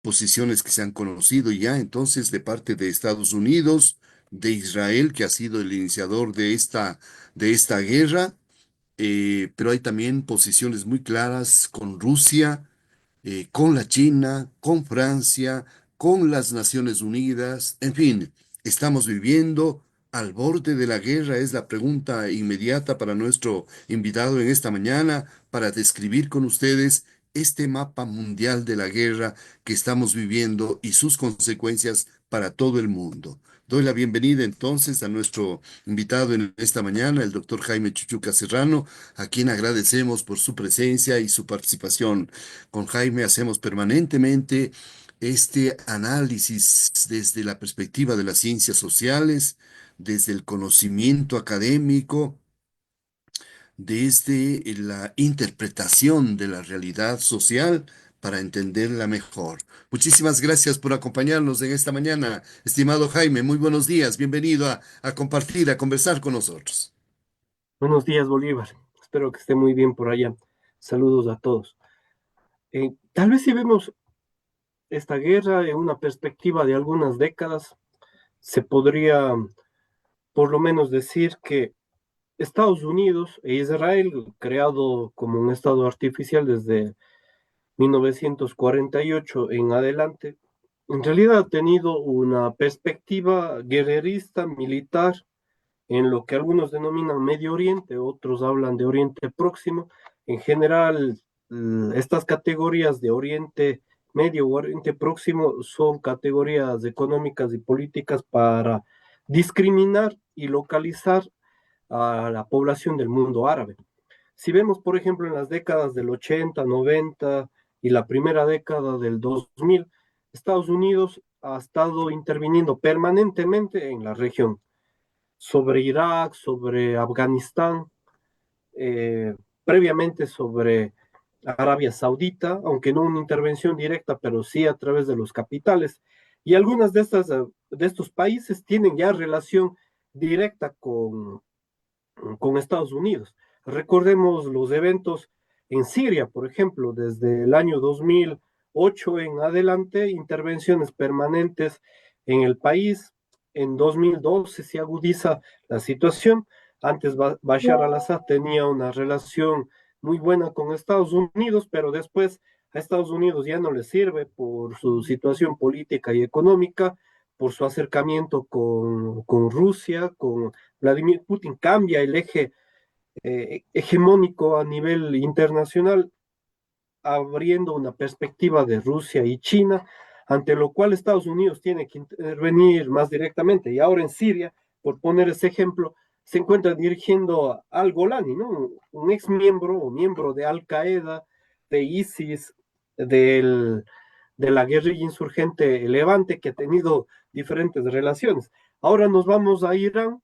posiciones que se han conocido ya entonces de parte de Estados Unidos, de Israel, que ha sido el iniciador de esta guerra, pero hay también posiciones muy claras con Rusia, con la China, con Francia, con las Naciones Unidas, en fin, estamos viviendo al borde de la guerra, es la pregunta inmediata para nuestro invitado en esta mañana, para describir con ustedes este mapa mundial de la guerra que estamos viviendo y sus consecuencias para todo el mundo. Doy la bienvenida entonces a nuestro invitado en esta mañana, el doctor Jaime Chuchuca Serrano, a quien agradecemos por su presencia y su participación. Con Jaime hacemos permanentemente este análisis desde la perspectiva de las ciencias sociales, desde el conocimiento académico, desde la interpretación de la realidad social para entenderla mejor. Muchísimas gracias por acompañarnos en esta mañana, estimado Jaime. Muy buenos días. Bienvenido a compartir, a conversar con nosotros. Buenos días, Bolívar. Espero que esté muy bien por allá. Saludos a todos. Tal vez si vemos esta guerra en una perspectiva de algunas décadas, se podría por lo menos decir que Estados Unidos e Israel, creado como un estado artificial desde 1948 en adelante, en realidad ha tenido una perspectiva guerrerista, militar, en lo que algunos denominan Medio Oriente, otros hablan de Oriente Próximo. En general, estas categorías de Oriente Medio o Oriente Próximo son categorías económicas y políticas para discriminar y localizar a la población del mundo árabe. Si vemos, por ejemplo, en las décadas del 80, 90 y la primera década del 2000, Estados Unidos ha estado interviniendo permanentemente en la región sobre Irak, sobre Afganistán, eh, previamente sobre Arabia Saudita, aunque no una intervención directa, pero sí a través de los capitales. Y algunas de estos países tienen ya relación directa con Estados Unidos. Recordemos los eventos en Siria, por ejemplo, desde el año 2008 en adelante, intervenciones permanentes en el país. En 2012 se agudiza la situación. Antes Bashar al-Assad tenía una relación muy buena con Estados Unidos, pero después a Estados Unidos ya no le sirve por su situación política y económica, por su acercamiento con Rusia, con Vladimir Putin, cambia el eje hegemónico a nivel internacional, abriendo una perspectiva de Rusia y China, ante lo cual Estados Unidos tiene que intervenir más directamente. Y ahora en Siria, por poner ese ejemplo, se encuentra dirigiendo al Golani, ¿no? Un ex miembro o miembro de Al Qaeda, de ISIS, del, de la guerrilla insurgente Levante, que ha tenido diferentes relaciones. Ahora nos vamos a Irán.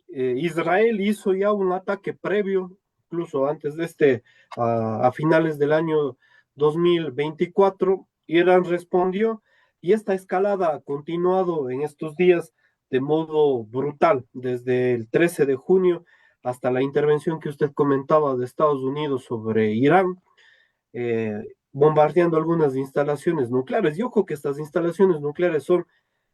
Israel hizo ya un ataque previo, incluso antes de a finales del año 2024. Irán respondió y esta escalada ha continuado en estos días de modo brutal, desde el 13 de junio hasta la intervención que usted comentaba de Estados Unidos sobre Irán, bombardeando algunas instalaciones nucleares. Y ojo que estas instalaciones nucleares son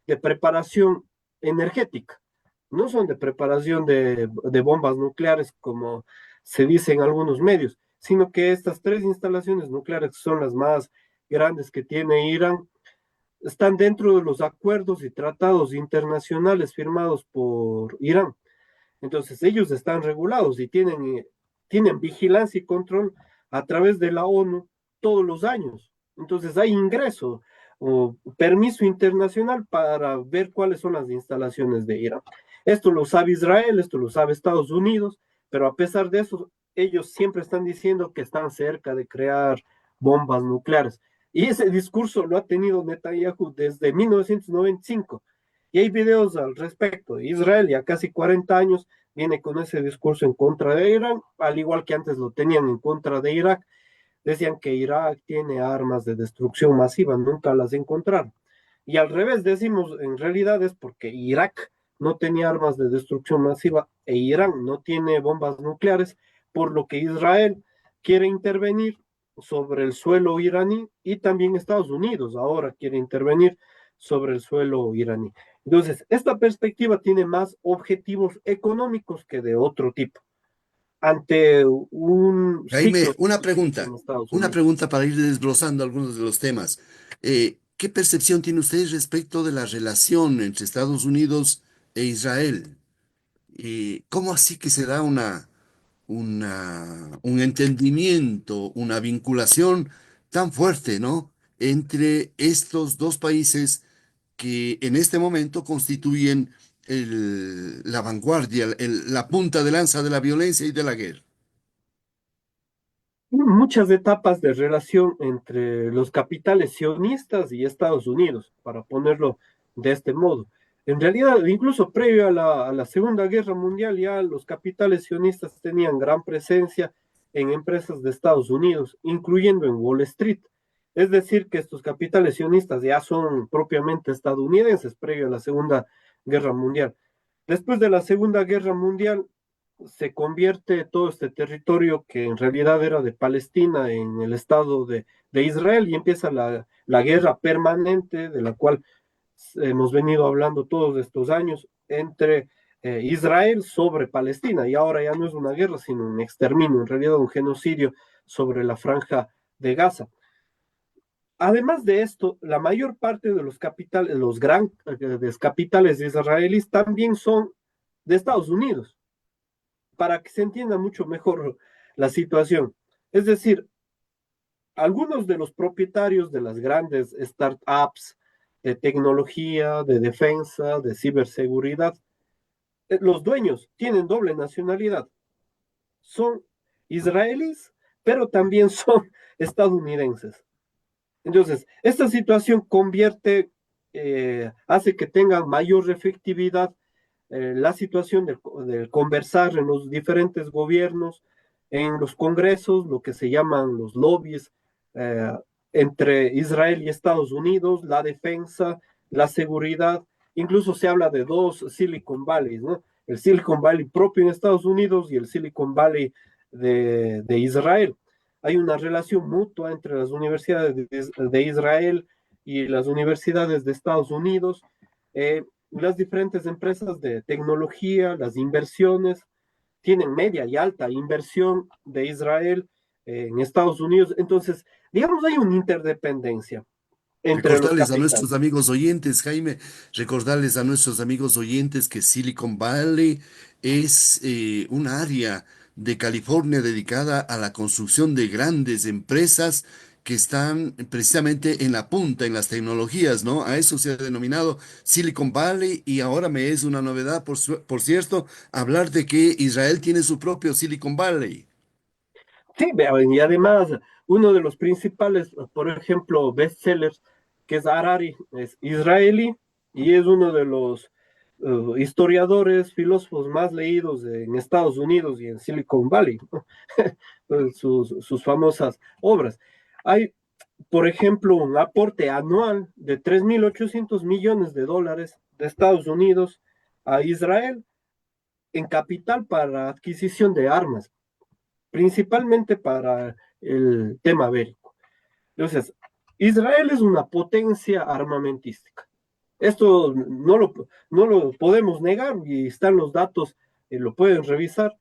de preparación energética, no son de preparación de bombas nucleares como se dice en algunos medios, sino que estas tres instalaciones nucleares, que son las más grandes que tiene Irán, están dentro de los acuerdos y tratados internacionales firmados por Irán. Entonces ellos están regulados y tienen vigilancia y control a través de la ONU todos los años. Entonces hay ingreso o permiso internacional para ver cuáles son las instalaciones de Irán. Esto lo sabe Israel, esto lo sabe Estados Unidos, pero a pesar de eso, ellos siempre están diciendo que están cerca de crear bombas nucleares. Y ese discurso lo ha tenido Netanyahu desde 1995. Y hay videos al respecto. Israel ya casi 40 años viene con ese discurso en contra de Irán, al igual que antes lo tenían en contra de Irak. Decían que Irak tiene armas de destrucción masiva, nunca las encontraron. Y al revés decimos, en realidad es porque Irak no tenía armas de destrucción masiva e Irán no tiene bombas nucleares, por lo que Israel quiere intervenir sobre el suelo iraní y también Estados Unidos ahora quiere intervenir sobre el suelo iraní. Entonces, esta perspectiva tiene más objetivos económicos que de otro tipo, ante un ciclo Jaime, que existe en Estados una Unidos. pregunta para ir desglosando algunos de los temas. ¿Qué percepción tiene usted respecto de la relación entre Estados Unidos e Israel? ¿Cómo así que se da un entendimiento, una vinculación tan fuerte, ¿no? Entre estos dos países que en este momento constituyen la vanguardia, la punta de lanza de la violencia y de la guerra. Muchas etapas de relación entre los capitales sionistas y Estados Unidos, para ponerlo de este modo. En realidad, incluso previo a la Segunda Guerra Mundial, ya los capitales sionistas tenían gran presencia en empresas de Estados Unidos, incluyendo en Wall Street. Es decir, que estos capitales sionistas ya son propiamente estadounidenses previo a la Segunda Guerra Mundial. Después de la Segunda Guerra Mundial, se convierte todo este territorio que en realidad era de Palestina en el Estado de Israel y empieza la guerra permanente de la cual hemos venido hablando todos estos años entre Israel sobre Palestina y ahora ya no es una guerra sino un exterminio, en realidad un genocidio sobre la franja de Gaza. Además de esto, la mayor parte de los capitales, los grandes capitales israelíes también son de Estados Unidos para que se entienda mucho mejor la situación. Es decir, algunos de los propietarios de las grandes startups de tecnología, de defensa, de ciberseguridad, los dueños tienen doble nacionalidad. Son israelíes, pero también son estadounidenses. Entonces, esta situación hace que tengan mayor efectividad la situación del conversar en los diferentes gobiernos, en los congresos, lo que se llaman los lobbies eh, entre Israel y Estados Unidos, la defensa, la seguridad, incluso se habla de dos Silicon Valleys, ¿no? El Silicon Valley propio en Estados Unidos y el Silicon Valley de Israel. Hay una relación mutua entre las universidades de Israel y las universidades de Estados Unidos. Las diferentes empresas de tecnología, las inversiones, tienen media y alta inversión de Israel en Estados Unidos. Entonces, digamos, hay una interdependencia entre los Recordarles a capitales. nuestros amigos oyentes, Jaime, recordarles a nuestros amigos oyentes que Silicon Valley es un área de California dedicada a la construcción de grandes empresas que están precisamente en la punta, en las tecnologías, ¿no? A eso se ha denominado Silicon Valley y ahora me es una novedad, por cierto, hablar de que Israel tiene su propio Silicon Valley. Sí, y además, uno de los principales, por ejemplo, bestsellers, que es Harari, es israelí y es uno de los historiadores, filósofos más leídos en Estados Unidos y en Silicon Valley, ¿no? Sus famosas obras. Hay, por ejemplo, un aporte anual de 3.800 millones de dólares de Estados Unidos a Israel en capital para adquisición de armas, principalmente para el tema bélico. Entonces, Israel es una potencia armamentística. Esto no lo podemos negar y están los datos, lo pueden revisar.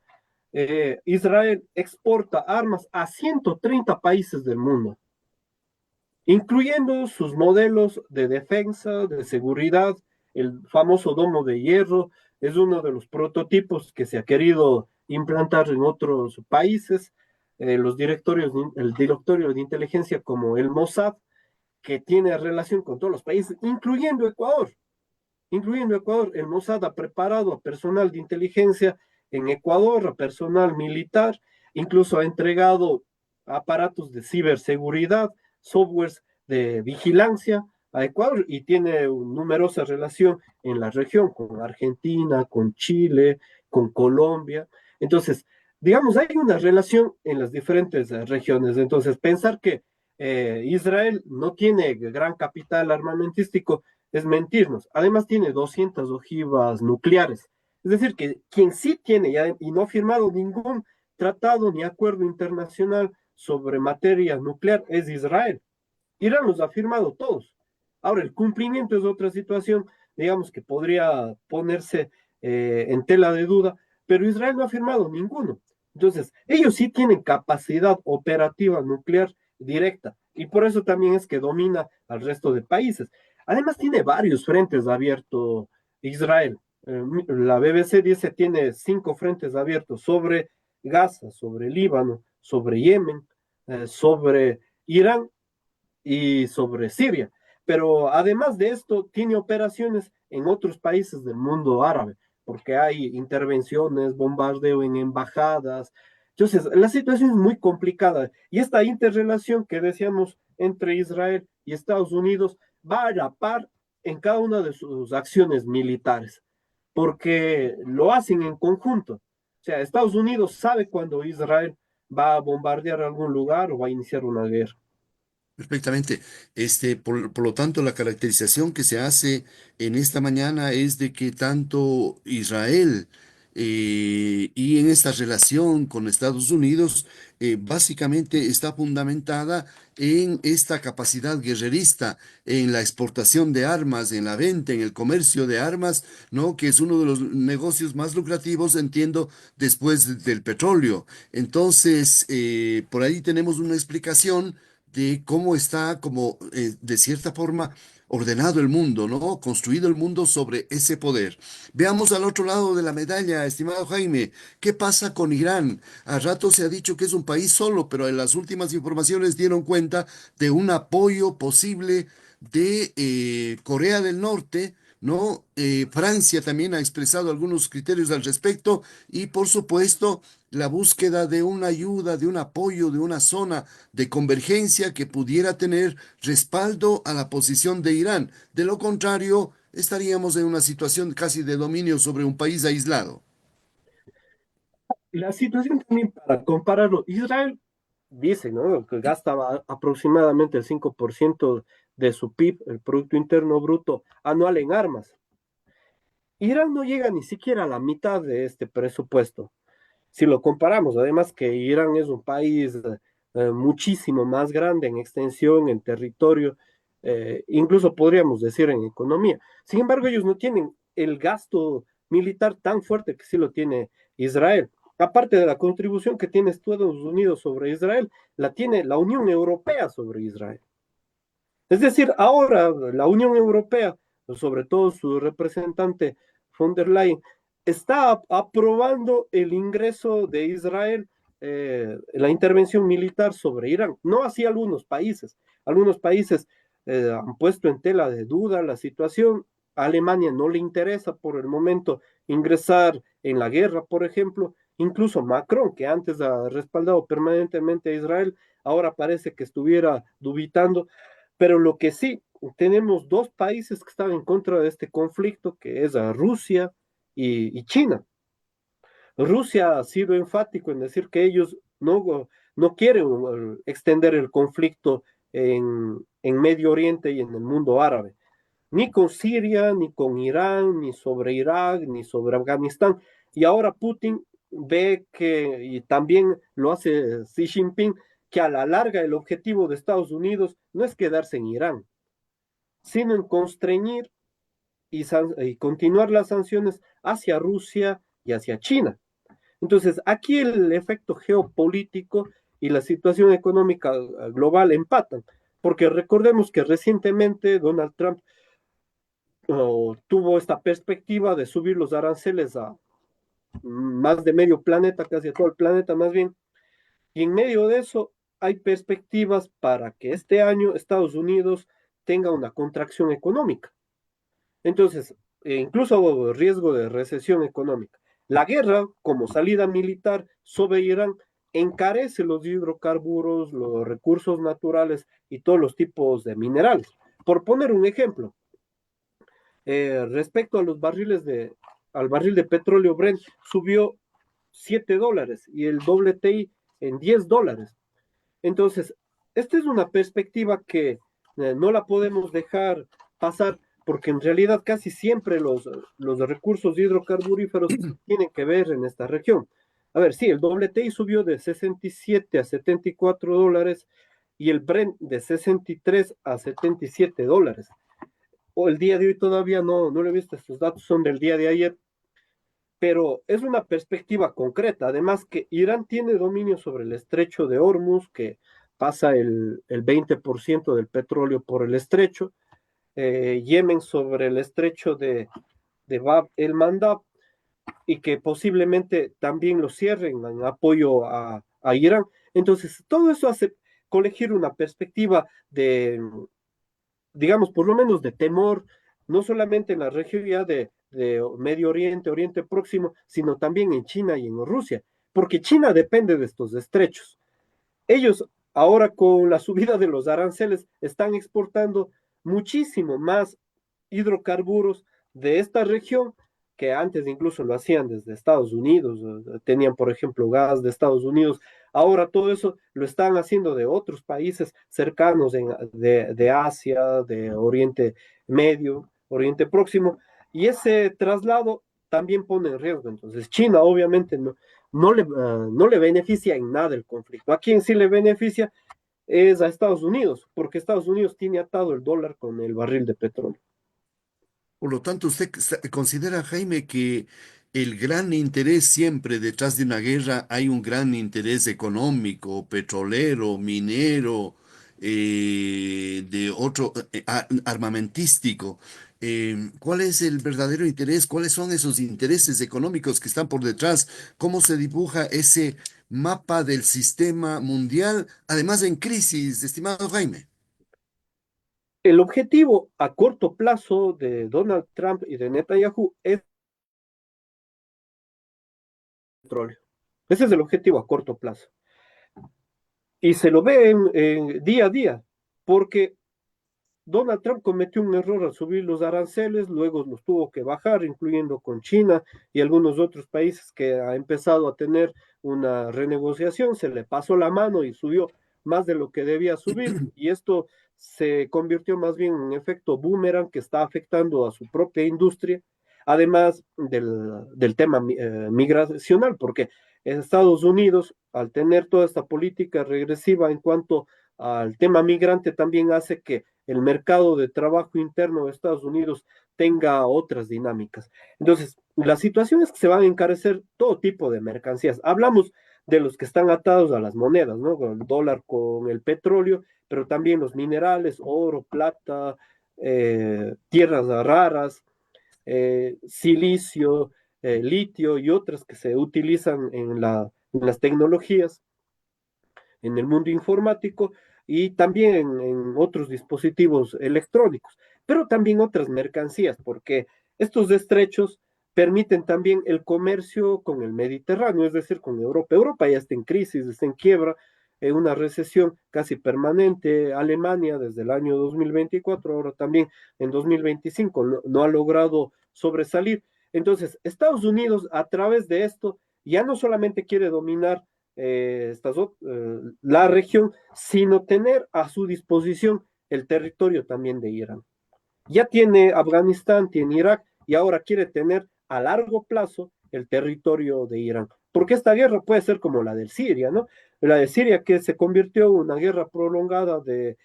Israel exporta armas a 130 países del mundo, incluyendo sus modelos de defensa, de seguridad, el famoso domo de hierro, es uno de los prototipos que se ha querido implantar en otros países, el directorio de inteligencia como el Mossad, que tiene relación con todos los países, incluyendo Ecuador. El Mossad ha preparado a personal de inteligencia en Ecuador, a personal militar, incluso ha entregado aparatos de ciberseguridad, softwares de vigilancia a Ecuador y tiene numerosa relación en la región con Argentina, con Chile, con Colombia. Entonces, digamos, hay una relación en las diferentes regiones. Entonces, pensar que Israel no tiene gran capital armamentístico es mentirnos. Además tiene 200 ojivas nucleares. Es decir, que quien sí tiene y no ha firmado ningún tratado ni acuerdo internacional sobre materia nuclear es Israel. Irán los ha firmado todos. Ahora, el cumplimiento es otra situación, digamos, que podría ponerse en tela de duda, pero Israel no ha firmado ninguno. Entonces, ellos sí tienen capacidad operativa nuclear directa y por eso también es que domina al resto de países. Además, tiene varios frentes abiertos Israel. La BBC dice tiene 5 frentes abiertos sobre Gaza, sobre Líbano, sobre Yemen, sobre Irán y sobre Siria. Pero además de esto, tiene operaciones en otros países del mundo árabe, porque hay intervenciones, bombardeo en embajadas. Entonces, la situación es muy complicada y esta interrelación que decíamos entre Israel y Estados Unidos va a la par en cada una de sus acciones militares, porque lo hacen en conjunto. O sea, Estados Unidos sabe cuando Israel va a bombardear algún lugar o va a iniciar una guerra. Perfectamente. Por lo tanto, la caracterización que se hace en esta mañana es de que tanto Israel y en esta relación con Estados Unidos básicamente está fundamentada en esta capacidad guerrerista, en la exportación de armas, en la venta, en el comercio de armas, ¿no? Que es uno de los negocios más lucrativos, entiendo, del petróleo. Entonces, por ahí tenemos una explicación de cómo está, como de cierta forma, ordenado el mundo, ¿no? Construido el mundo sobre ese poder. Veamos al otro lado de la medalla, estimado Jaime, ¿qué pasa con Irán? A rato se ha dicho que es un país solo, pero en las últimas informaciones dieron cuenta de un apoyo posible de Corea del Norte. ¿No? Francia también ha expresado algunos criterios al respecto y, por supuesto, la búsqueda de una ayuda, de un apoyo, de una zona de convergencia que pudiera tener respaldo a la posición de Irán. De lo contrario, estaríamos en una situación casi de dominio sobre un país aislado. La situación también para compararlo, Israel dice, ¿no? Que gasta aproximadamente el 5% de su PIB, el Producto Interno Bruto anual en armas. Irán no llega ni siquiera a la mitad de este presupuesto. Si lo comparamos, además que Irán es un país muchísimo más grande en extensión, en territorio, incluso podríamos decir en economía. Sin embargo, ellos no tienen el gasto militar tan fuerte que sí lo tiene Israel. Aparte de la contribución que tiene Estados Unidos sobre Israel, la tiene la Unión Europea sobre Israel. Es decir, ahora la Unión Europea, sobre todo su representante von der Leyen, está aprobando el ingreso de Israel, la intervención militar sobre Irán. No así algunos países. Algunos países han puesto en tela de duda la situación. A Alemania no le interesa por el momento ingresar en la guerra, por ejemplo. Incluso Macron, que antes ha respaldado permanentemente a Israel, ahora parece que estuviera dubitando, pero lo que sí, tenemos dos países que están en contra de este conflicto, que es a Rusia y China. Rusia ha sido enfático en decir que ellos no quieren extender el conflicto en Medio Oriente y en el mundo árabe, ni con Siria, ni con Irán, ni sobre Irak, ni sobre Afganistán. Y ahora Putin ve que, y también lo hace Xi Jinping, que a la larga el objetivo de Estados Unidos no es quedarse en Irán, sino en constreñir y continuar las sanciones hacia Rusia y hacia China. Entonces, aquí el efecto geopolítico y la situación económica global empatan, porque recordemos que recientemente Donald Trump tuvo esta perspectiva de subir los aranceles a más de medio planeta, casi a todo el planeta más bien, y en medio de eso hay perspectivas para que este año Estados Unidos tenga una contracción económica. Entonces, incluso hubo riesgo de recesión económica. La guerra, como salida militar sobre Irán, encarece los hidrocarburos, los recursos naturales y todos los tipos de minerales. Por poner un ejemplo, respecto a al barril de petróleo Brent, subió $7 y el WTI en $10. Entonces, esta es una perspectiva que no la podemos dejar pasar porque en realidad casi siempre los recursos hidrocarburíferos tienen que ver en esta región. A ver, sí, el WTI subió de 67 a $74 y el Brent de 63 a $77. O el día de hoy todavía no lo he visto, estos datos son del día de ayer, pero es una perspectiva concreta. Además que Irán tiene dominio sobre el estrecho de Hormuz, que pasa el 20% del petróleo por el estrecho, Yemen sobre el estrecho de Bab el Mandab, y que posiblemente también lo cierren en apoyo a Irán. Entonces, todo eso hace colegir una perspectiva de, digamos, por lo menos de temor, no solamente en la región ya de Medio Oriente, Oriente Próximo, sino también en China y en Rusia, porque China depende de estos estrechos. Ellos ahora con la subida de los aranceles están exportando muchísimo más hidrocarburos de esta región que antes incluso lo hacían desde Estados Unidos, tenían por ejemplo gas de Estados Unidos, ahora todo eso lo están haciendo de otros países cercanos de Asia, de Oriente Medio, Oriente Próximo, y ese traslado también pone en riesgo. Entonces China obviamente no le beneficia en nada el conflicto. A quien sí le beneficia es a Estados Unidos, porque Estados Unidos tiene atado el dólar con el barril de petróleo. Por lo tanto, ¿usted considera, Jaime, que el gran interés siempre detrás de una guerra hay un gran interés económico, petrolero, minero, de otro armamentístico? ¿Cuál es el verdadero interés? ¿Cuáles son esos intereses económicos que están por detrás? ¿Cómo se dibuja ese mapa del sistema mundial, además en crisis, estimado Jaime? El objetivo a corto plazo de Donald Trump y de Netanyahu es petróleo. Ese es el objetivo a corto plazo. Y se lo ve día a día, porque Donald Trump cometió un error al subir los aranceles, luego los tuvo que bajar, incluyendo con China y algunos otros países que ha empezado a tener una renegociación, se le pasó la mano y subió más de lo que debía subir, y esto se convirtió más bien en un efecto boomerang que está afectando a su propia industria, además del tema migracional, porque Estados Unidos, al tener toda esta política regresiva en cuanto al tema migrante, también hace que el mercado de trabajo interno de Estados Unidos tenga otras dinámicas. Entonces, la situación es que se van a encarecer todo tipo de mercancías. Hablamos de los que están atados a las monedas, ¿no? Con el dólar, con el petróleo, pero también los minerales, oro, plata, tierras raras, silicio, litio y otras que se utilizan en las tecnologías en el mundo informático y también en otros dispositivos electrónicos, pero también otras mercancías, porque estos estrechos permiten también el comercio con el Mediterráneo, es decir, con Europa. Europa ya está en crisis, está en quiebra, en una recesión casi permanente. Alemania desde el año 2024, ahora también en 2025, no ha logrado sobresalir. Entonces, Estados Unidos a través de esto ya no solamente quiere dominar la región, sino tener a su disposición el territorio también de Irán. Ya tiene Afganistán, tiene Irak y ahora quiere tener a largo plazo el territorio de Irán. Porque esta guerra puede ser como la de Siria, ¿no? La de Siria que se convirtió en una guerra prolongada de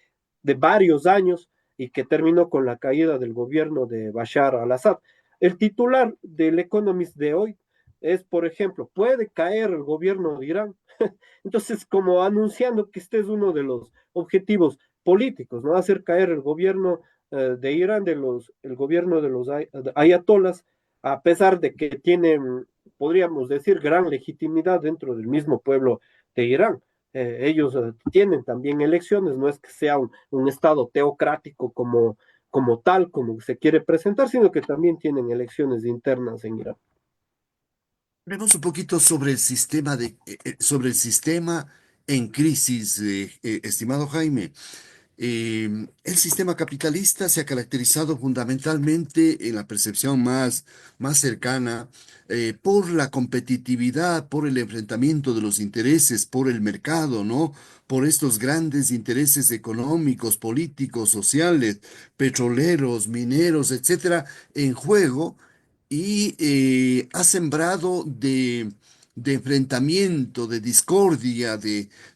varios años y que terminó con la caída del gobierno de Bashar al-Assad. El titular del Economist de hoy es, por ejemplo, ¿puede caer el gobierno de Irán? Entonces, como anunciando que este es uno de los objetivos políticos, ¿no? Hacer caer el gobierno de Irán, el gobierno de los ayatolas, a pesar de que tienen, podríamos decir, gran legitimidad dentro del mismo pueblo de Irán. Ellos tienen también elecciones, no es que sea un estado teocrático como tal, como se quiere presentar, sino que también tienen elecciones internas en Irán. Hablemos un poquito sobre el sistema sobre el sistema en crisis, estimado Jaime. El sistema capitalista se ha caracterizado fundamentalmente en la percepción más cercana por la competitividad, por el enfrentamiento de los intereses, por el mercado, ¿no? Por estos grandes intereses económicos, políticos, sociales, petroleros, mineros, etcétera, en juego y ha sembrado de enfrentamiento, de discordia,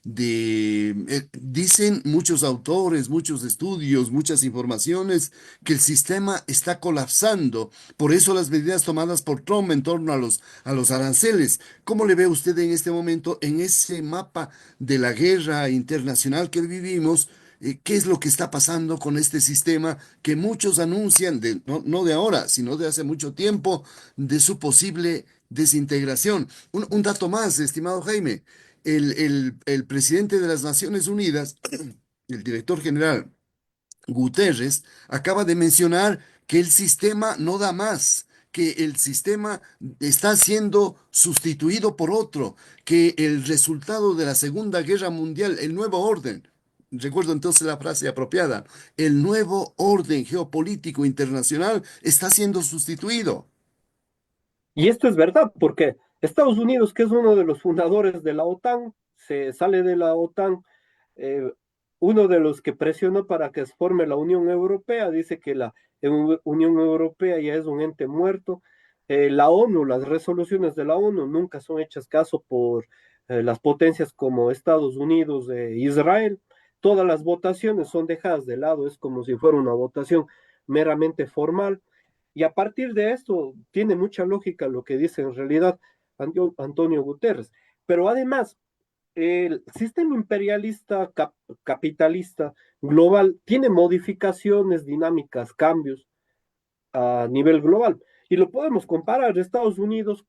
dicen muchos autores, muchos estudios, muchas informaciones, que el sistema está colapsando. Por eso las medidas tomadas por Trump en torno a los aranceles. ¿Cómo le ve usted en este momento en ese mapa de la guerra internacional que vivimos? ¿Qué es lo que está pasando con este sistema que muchos anuncian, no de ahora, sino de hace mucho tiempo, de su posible desintegración? Un dato más, estimado Jaime. El presidente de las Naciones Unidas, el director general Guterres, acaba de mencionar que el sistema no da más, que el sistema está siendo sustituido por otro, que el resultado de la Segunda Guerra Mundial, el nuevo orden, recuerdo entonces la frase apropiada, el nuevo orden geopolítico internacional está siendo sustituido. Y esto es verdad, porque Estados Unidos, que es uno de los fundadores de la OTAN, se sale de la OTAN. eh, Uno de los que presionó para que se forme la Unión Europea dice que la Unión Europea ya es un ente muerto. La ONU, las resoluciones de la ONU nunca son hechas caso por las potencias como Estados Unidos e Israel. Todas las votaciones son dejadas de lado, es como si fuera una votación meramente formal. Y a partir de esto, tiene mucha lógica lo que dice en realidad Antonio Guterres. Pero además, el sistema imperialista capitalista global tiene modificaciones dinámicas, cambios a nivel global. Y lo podemos comparar Estados Unidos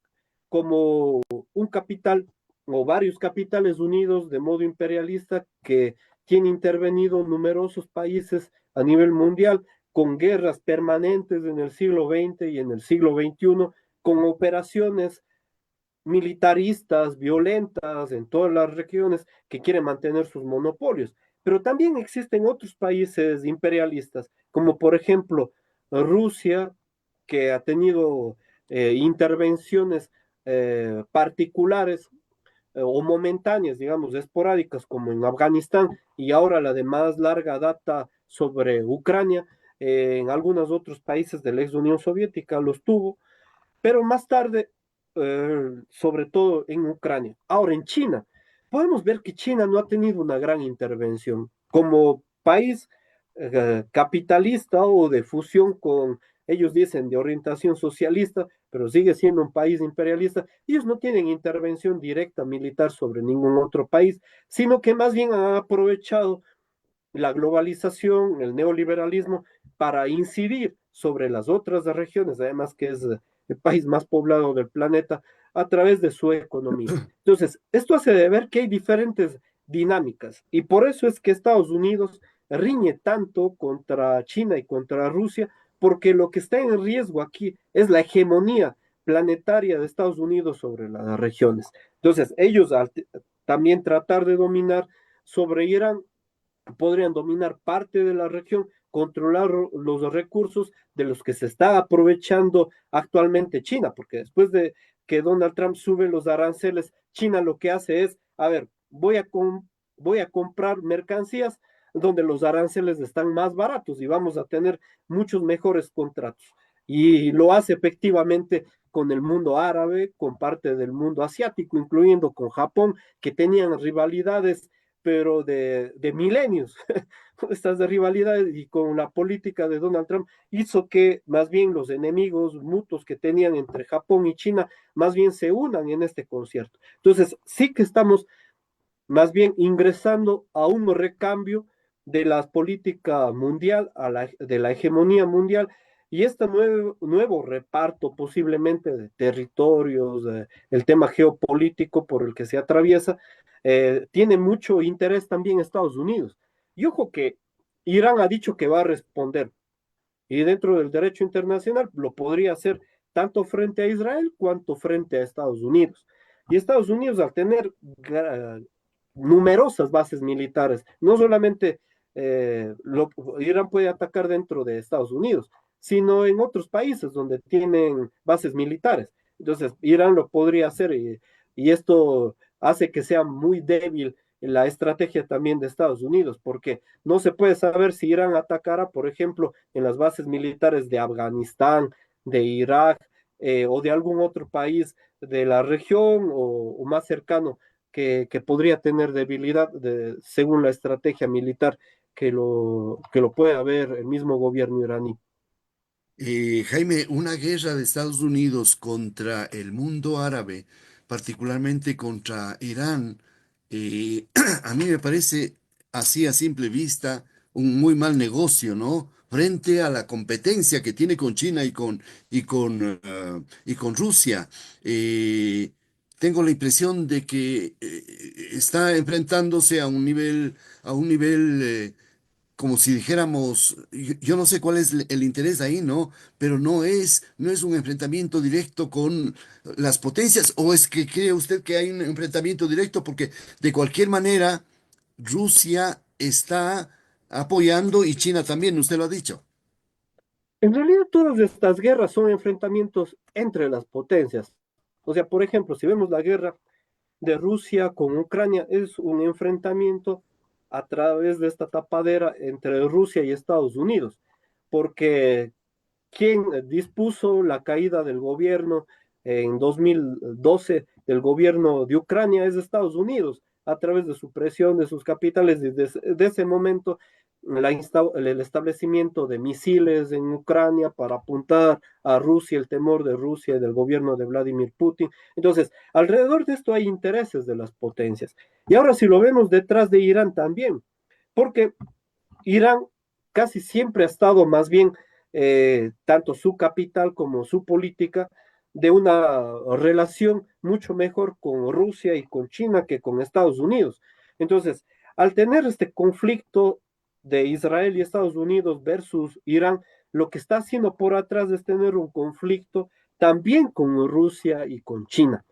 como un capital o varios capitales unidos de modo imperialista que tiene intervenido numerosos países a nivel mundial con guerras permanentes en el siglo XX y en el siglo XXI, con operaciones militaristas, violentas en todas las regiones que quieren mantener sus monopolios. Pero también existen otros países imperialistas, como por ejemplo Rusia, que ha tenido intervenciones particulares o momentáneas, digamos, esporádicas, como en Afganistán, y ahora la de más larga data sobre Ucrania. En algunos otros países de la ex Unión Soviética los tuvo, pero más tarde, sobre todo en Ucrania. Ahora, en China, podemos ver que China no ha tenido una gran intervención. Como país capitalista o de fusión con, ellos dicen, de orientación socialista, pero sigue siendo un país imperialista, ellos no tienen intervención directa militar sobre ningún otro país, sino que más bien han aprovechado la globalización, el neoliberalismo, para incidir sobre las otras regiones, además que es el país más poblado del planeta, a través de su economía. Entonces, esto hace de ver que hay diferentes dinámicas y por eso es que Estados Unidos riñe tanto contra China y contra Rusia, porque lo que está en riesgo aquí es la hegemonía planetaria de Estados Unidos sobre las regiones. Entonces, ellos al también tratar de dominar sobre Irán, podrían dominar parte de la región, controlar los recursos de los que se está aprovechando actualmente China, porque después de que Donald Trump sube los aranceles, China lo que hace es, a ver, voy a comprar mercancías donde los aranceles están más baratos y vamos a tener muchos mejores contratos. Y lo hace efectivamente con el mundo árabe, con parte del mundo asiático, incluyendo con Japón, que tenían rivalidades pero de milenios, estas de rivalidades y con la política de Donald Trump hizo que más bien los enemigos mutuos que tenían entre Japón y China más bien se unan en este concierto. Entonces, sí que estamos más bien ingresando a un recambio de la política mundial, de la hegemonía mundial, y este nuevo reparto posiblemente de territorios, el tema geopolítico por el que se atraviesa, tiene mucho interés también Estados Unidos. Y ojo que Irán ha dicho que va a responder, y dentro del derecho internacional lo podría hacer tanto frente a Israel cuanto frente a Estados Unidos. Y Estados Unidos, al tener numerosas bases militares, no solamente Irán puede atacar dentro de Estados Unidos, sino en otros países donde tienen bases militares. Entonces, Irán lo podría hacer y esto hace que sea muy débil la estrategia también de Estados Unidos, porque no se puede saber si Irán atacará, por ejemplo, en las bases militares de Afganistán, de Irak, o de algún otro país de la región o más cercano que podría tener debilidad según la estrategia militar que lo pueda ver el mismo gobierno iraní. Jaime, una guerra de Estados Unidos contra el mundo árabe, particularmente contra Irán, a mí me parece así a simple vista un muy mal negocio, ¿no? Frente a la competencia que tiene con China y con Rusia. Eh, Tengo la impresión de que está enfrentándose a un nivel como si dijéramos, yo no sé cuál es el interés ahí, ¿no? Pero no es un enfrentamiento directo con las potencias, o es que cree usted que hay un enfrentamiento directo, porque de cualquier manera Rusia está apoyando y China también, usted lo ha dicho. En realidad, todas estas guerras son enfrentamientos entre las potencias. O sea, por ejemplo, si vemos la guerra de Rusia con Ucrania, es un enfrentamiento a través de esta tapadera entre Rusia y Estados Unidos, porque quien dispuso la caída del gobierno en 2012 del gobierno de Ucrania es Estados Unidos, a través de su presión de sus capitales. Desde ese momento, el establecimiento de misiles en Ucrania para apuntar a Rusia, el temor de Rusia y del gobierno de Vladimir Putin. Entonces, alrededor de esto hay intereses de las potencias. Y ahora si lo vemos detrás de Irán también, porque Irán casi siempre ha estado más bien, tanto su capital como su política, de una relación mucho mejor con Rusia y con China que con Estados Unidos. Entonces, al tener este conflicto de Israel y Estados Unidos versus Irán, lo que está haciendo por atrás es tener un conflicto también con Rusia y con China.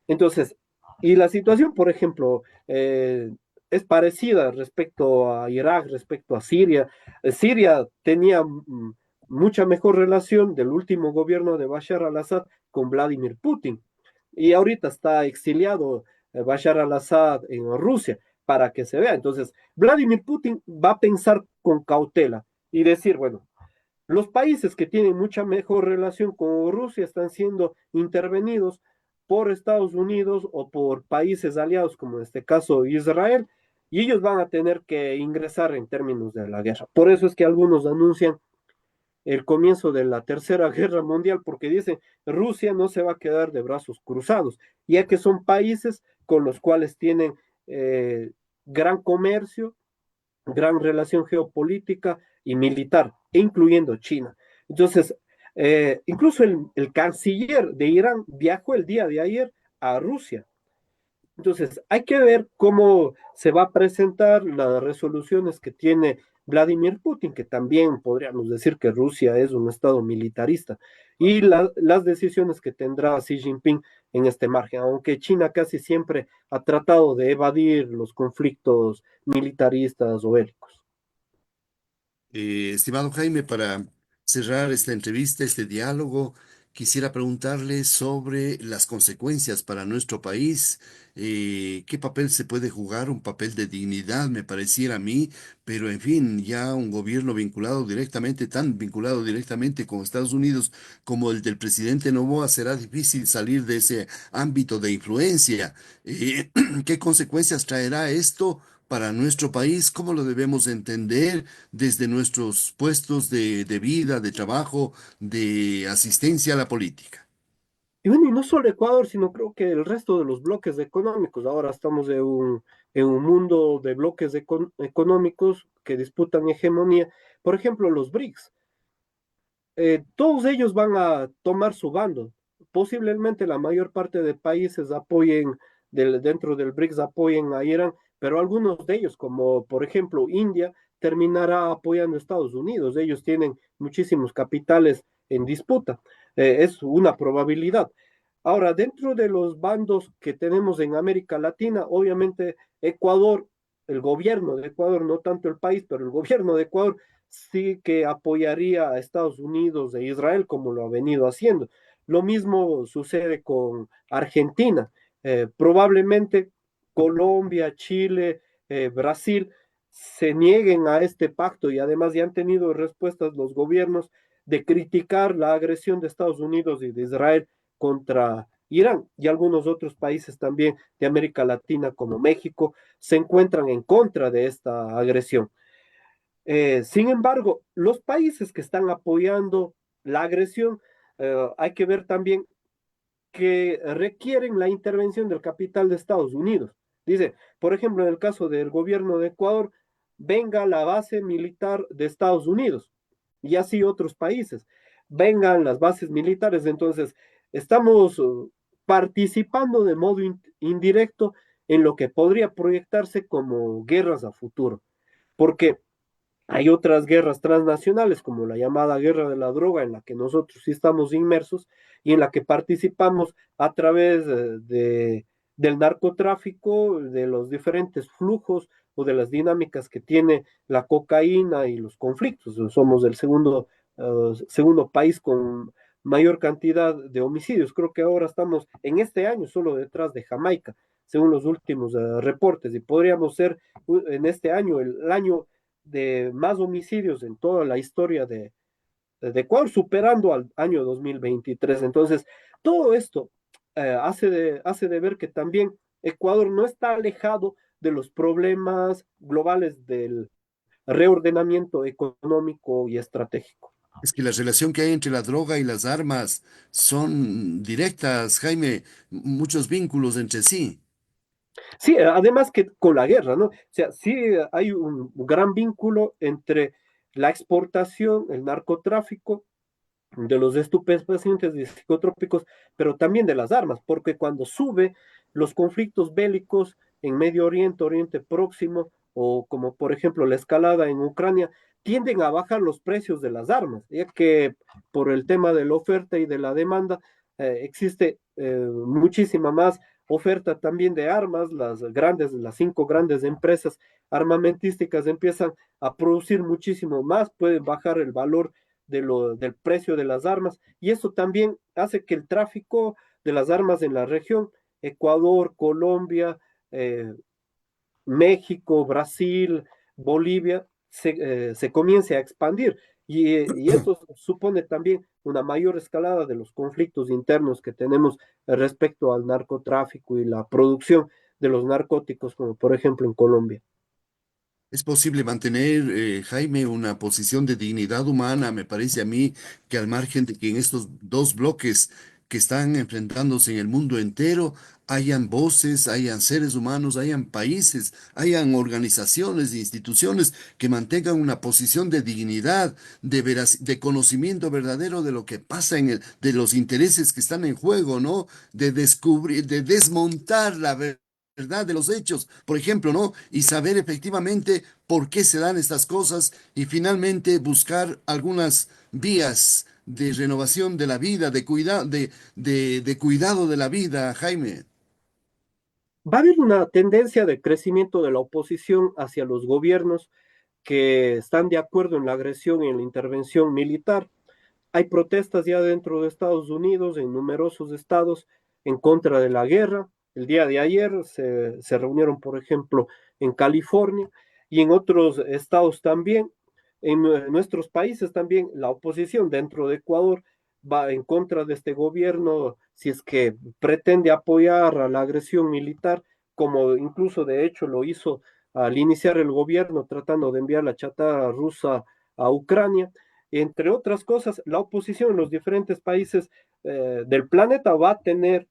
Entonces, y la situación, por ejemplo, es parecida respecto a Irak, respecto a Siria. Siria tenía mucha mejor relación del último gobierno de Bashar al-Assad con Vladimir Putin. Y ahorita está exiliado Bashar al-Assad en Rusia para que se vea. Entonces, Vladimir Putin va a pensar con cautela y decir, bueno, los países que tienen mucha mejor relación con Rusia están siendo intervenidos por Estados Unidos o por países aliados, como en este caso Israel, y ellos van a tener que ingresar en términos de la guerra. Por eso es que algunos anuncian el comienzo de la Tercera Guerra Mundial, porque dicen Rusia no se va a quedar de brazos cruzados, ya que son países con los cuales tienen gran comercio, gran relación geopolítica y militar, incluyendo China. Entonces, incluso el canciller de Irán viajó el día de ayer a Rusia. Entonces, hay que ver cómo se va a presentar las resoluciones que tiene Vladimir Putin, que también podríamos decir que Rusia es un estado militarista, y las decisiones que tendrá Xi Jinping en este margen, aunque China casi siempre ha tratado de evadir los conflictos militaristas o bélicos. Estimado Jaime, para cerrar esta entrevista, este diálogo, quisiera preguntarle sobre las consecuencias para nuestro país. ¿Qué papel se puede jugar? Un papel de dignidad, me pareciera a mí, pero en fin, ya un gobierno vinculado directamente, tan vinculado directamente con Estados Unidos como el del presidente Noboa, será difícil salir de ese ámbito de influencia. ¿Qué consecuencias traerá esto para nuestro país? ¿Cómo lo debemos entender desde nuestros puestos de vida, de trabajo, de asistencia a la política? Y bueno, y no solo Ecuador, sino creo que el resto de los bloques económicos. Ahora estamos en un mundo de bloques económicos que disputan hegemonía. Por ejemplo, los BRICS. Todos ellos van a tomar su bando. Posiblemente la mayor parte de países apoyen, dentro del BRICS apoyen a Irán, pero algunos de ellos, como por ejemplo India, terminará apoyando a Estados Unidos. Ellos tienen muchísimos capitales en disputa. Es una probabilidad. Ahora, dentro de los bandos que tenemos en América Latina, obviamente Ecuador, el gobierno de Ecuador, no tanto el país, pero el gobierno de Ecuador sí que apoyaría a Estados Unidos e Israel como lo ha venido haciendo. Lo mismo sucede con Argentina. Probablemente Colombia, Chile, Brasil se nieguen a este pacto y además ya han tenido respuestas los gobiernos de criticar la agresión de Estados Unidos y de Israel contra Irán, y algunos otros países también de América Latina como México se encuentran en contra de esta agresión. Sin embargo, los países que están apoyando la agresión, hay que ver también que requieren la intervención del capital de Estados Unidos. Dice, por ejemplo, en el caso del gobierno de Ecuador, venga la base militar de Estados Unidos y así otros países, vengan las bases militares. Entonces, estamos participando de modo indirecto en lo que podría proyectarse como guerras a futuro, porque hay otras guerras transnacionales, como la llamada guerra de la droga, en la que nosotros sí estamos inmersos y en la que participamos a través del narcotráfico, de los diferentes flujos o de las dinámicas que tiene la cocaína y los conflictos. Somos el segundo país con mayor cantidad de homicidios. Creo que ahora estamos en este año solo detrás de Jamaica, según los últimos reportes, y podríamos ser en este año el año de más homicidios en toda la historia de Ecuador, superando al año 2023. Entonces, todo esto hace de ver que también Ecuador no está alejado de los problemas globales del reordenamiento económico y estratégico. Es que la relación que hay entre la droga y las armas son directas, Jaime, muchos vínculos entre sí. Sí, además que con la guerra, ¿no? O sea, sí hay un gran vínculo entre la exportación, el narcotráfico de los estupefacientes y psicotrópicos, pero también de las armas, porque cuando sube los conflictos bélicos en Medio Oriente, Oriente Próximo, o como por ejemplo la escalada en Ucrania, tienden a bajar los precios de las armas, ya que por el tema de la oferta y de la demanda existe muchísima más oferta también de armas, las 5 grandes empresas armamentísticas empiezan a producir muchísimo más, pueden bajar el valor del precio de las armas, y eso también hace que el tráfico de las armas en la región, Ecuador, Colombia, México, Brasil, Bolivia, se comience a expandir. Y esto supone también una mayor escalada de los conflictos internos que tenemos respecto al narcotráfico y la producción de los narcóticos, como por ejemplo en Colombia. Es posible mantener, Jaime, una posición de dignidad humana, me parece a mí, que al margen de que en estos dos bloques que están enfrentándose en el mundo entero, hayan voces, hayan seres humanos, hayan países, hayan organizaciones e instituciones que mantengan una posición de dignidad, de conocimiento verdadero de lo que pasa de los intereses que están en juego, ¿no? De descubrir, de desmontar la verdad de los hechos, por ejemplo, ¿no? Y saber efectivamente por qué se dan estas cosas y finalmente buscar algunas vías de renovación de la vida, de cuidado de la vida, Jaime. Va a haber una tendencia de crecimiento de la oposición hacia los gobiernos que están de acuerdo en la agresión y en la intervención militar. Hay protestas ya dentro de Estados Unidos, en numerosos estados, en contra de la guerra. El día de ayer se reunieron, por ejemplo, en California y en otros estados también. En nuestros países también la oposición dentro de Ecuador va en contra de este gobierno si es que pretende apoyar a la agresión militar, como incluso de hecho lo hizo al iniciar el gobierno tratando de enviar la chatarra rusa a Ucrania. Entre otras cosas, la oposición en los diferentes países del planeta va a tener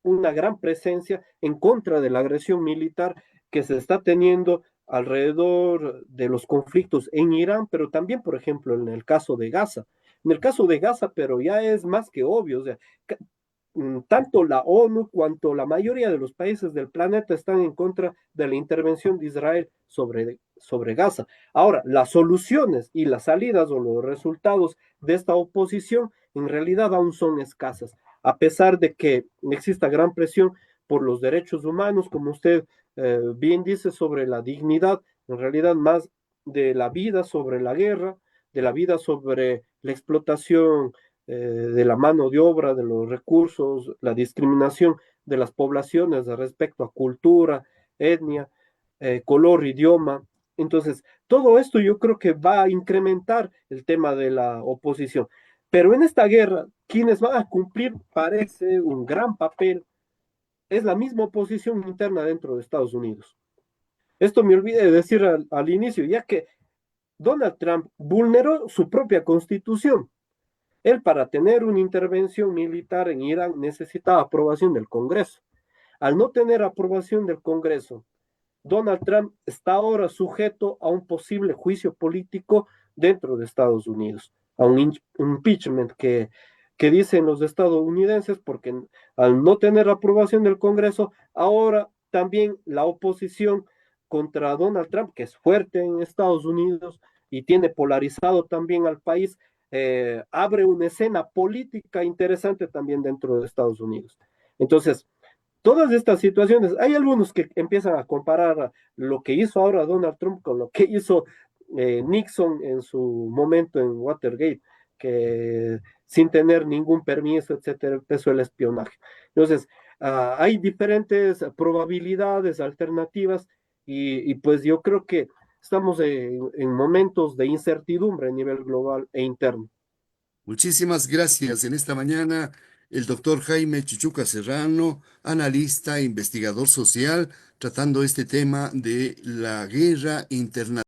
una gran presencia en contra de la agresión militar que se está teniendo alrededor de los conflictos en Irán, pero también, por ejemplo, en el caso de Gaza. En el caso de Gaza, pero ya es más que obvio, o sea, tanto la ONU cuanto la mayoría de los países del planeta están en contra de la intervención de Israel sobre Gaza. Ahora, las soluciones y las salidas o los resultados de esta oposición en realidad aún son escasas, a pesar de que exista gran presión por los derechos humanos, como usted bien dice, sobre la dignidad, en realidad más de la vida sobre la guerra, de la vida sobre la explotación de la mano de obra, de los recursos, la discriminación de las poblaciones respecto a cultura, etnia, color, idioma. Entonces, todo esto yo creo que va a incrementar el tema de la oposición. Pero en esta guerra, quienes van a cumplir, parece, un gran papel, es la misma oposición interna dentro de Estados Unidos. Esto me olvidé de decir al inicio, ya que Donald Trump vulneró su propia constitución. Él, para tener una intervención militar en Irán, necesitaba aprobación del Congreso. Al no tener aprobación del Congreso, Donald Trump está ahora sujeto a un posible juicio político dentro de Estados Unidos, a un impeachment que dicen los estadounidenses, porque al no tener aprobación del Congreso, ahora también la oposición contra Donald Trump, que es fuerte en Estados Unidos y tiene polarizado también al país, abre una escena política interesante también dentro de Estados Unidos. Entonces, todas estas situaciones, hay algunos que empiezan a comparar lo que hizo ahora Donald Trump con lo que hizo Nixon en su momento en Watergate, que sin tener ningún permiso, etcétera, empezó el espionaje. Entonces, hay diferentes probabilidades, alternativas, pues yo creo que estamos en momentos de incertidumbre a nivel global e interno. Muchísimas gracias. En esta mañana, el doctor Jaime Chichuca Serrano, analista e investigador social, tratando este tema de la guerra internacional.